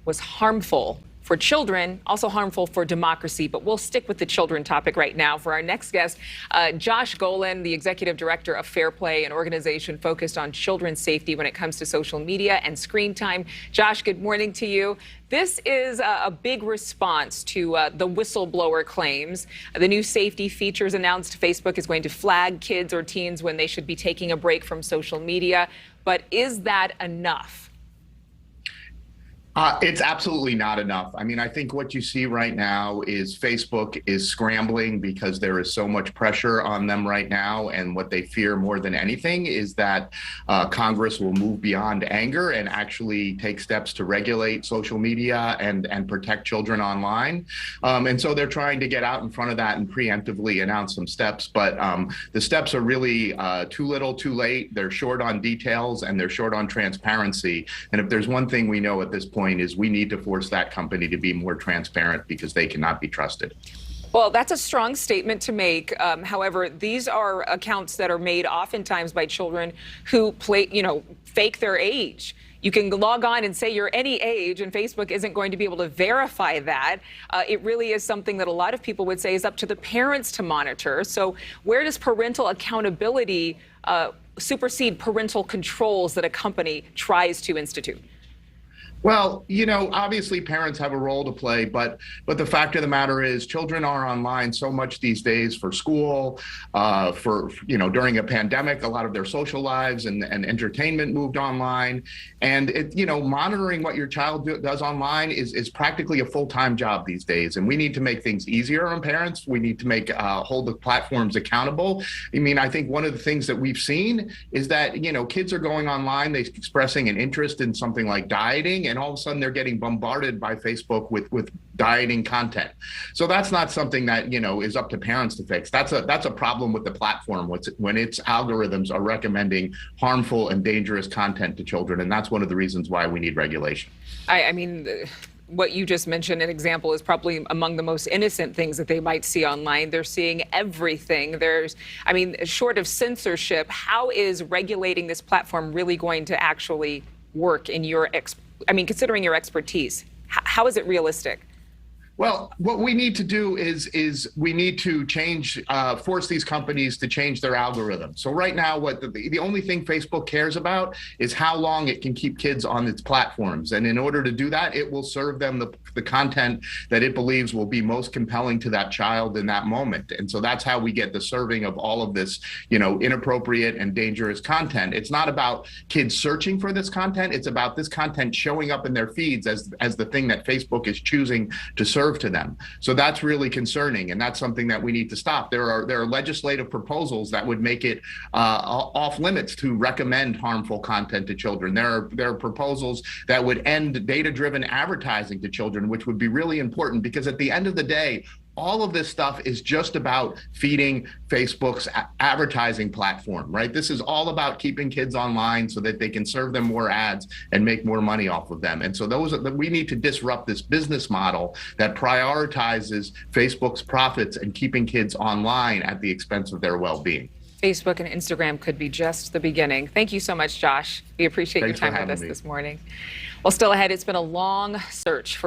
was harmful for children, also harmful for democracy. But we'll stick with the children topic right now for our next guest, Josh Golin, the executive director of Fair Play, an organization focused on children's safety when it comes to social media and screen time. Josh, good morning to you. This is a big response to the whistleblower claims. The new safety features announced Facebook is going to flag kids or teens when they should be taking a break from social media. But is that enough? It's absolutely not enough. I mean, I think what you see right now is Facebook is scrambling because there is so much pressure on them right now. And what they fear more than anything is that Congress will move beyond anger and actually take steps to regulate social media and protect children online. And so they're trying to get out in front of that and preemptively announce some steps. But the steps are really too little, too late. They're short on details and they're short on transparency. And if there's one thing we know at this point, is we need to force that company to be more transparent because they cannot be trusted. Well, that's a strong statement to make. However, these are accounts that are made oftentimes by children who fake their age. You can log on and say you're any age, and Facebook isn't going to be able to verify that. It really is something that a lot of people would say is up to the parents to monitor. So where does parental accountability supersede parental controls that a company tries to institute? Well, obviously parents have a role to play, but the fact of the matter is children are online so much these days for school, during a pandemic, a lot of their social lives and entertainment moved online. And monitoring what your child does online is practically a full-time job these days. And we need to make things easier on parents. We need to hold the platforms accountable. I mean, I think one of the things that we've seen is that, kids are going online, they're expressing an interest in something like dieting, and all of a sudden they're getting bombarded by Facebook with dieting content. So that's not something that, is up to parents to fix. That's a problem with the platform when its algorithms are recommending harmful and dangerous content to children. And that's one of the reasons why we need regulation. I mean, what you just mentioned, an example, is probably among the most innocent things that they might see online. They're seeing everything. Short of censorship, how is regulating this platform really going to actually work in considering your expertise? How is it realistic? Well, what we need to do is we need to force these companies to change their algorithm. So right now, the only thing Facebook cares about is how long it can keep kids on its platforms. And in order to do that, it will serve them the content that it believes will be most compelling to that child in that moment. And so that's how we get the serving of all of this, inappropriate and dangerous content. It's not about kids searching for this content. It's about this content showing up in their feeds as the thing that Facebook is choosing to serve to them. So that's really concerning, and that's something that we need to stop. There are legislative proposals that would make it off limits to recommend harmful content to children. There are proposals that would end data-driven advertising to children, which would be really important because at the end of the day, all of this stuff is just about feeding Facebook's advertising platform, right? This is all about keeping kids online so that they can serve them more ads and make more money off of them. And so we need to disrupt this business model that prioritizes Facebook's profits and keeping kids online at the expense of their well-being. Facebook and Instagram could be just the beginning. Thank you so much, Josh. We appreciate your time with us this morning. Well, still ahead, it's been a long search for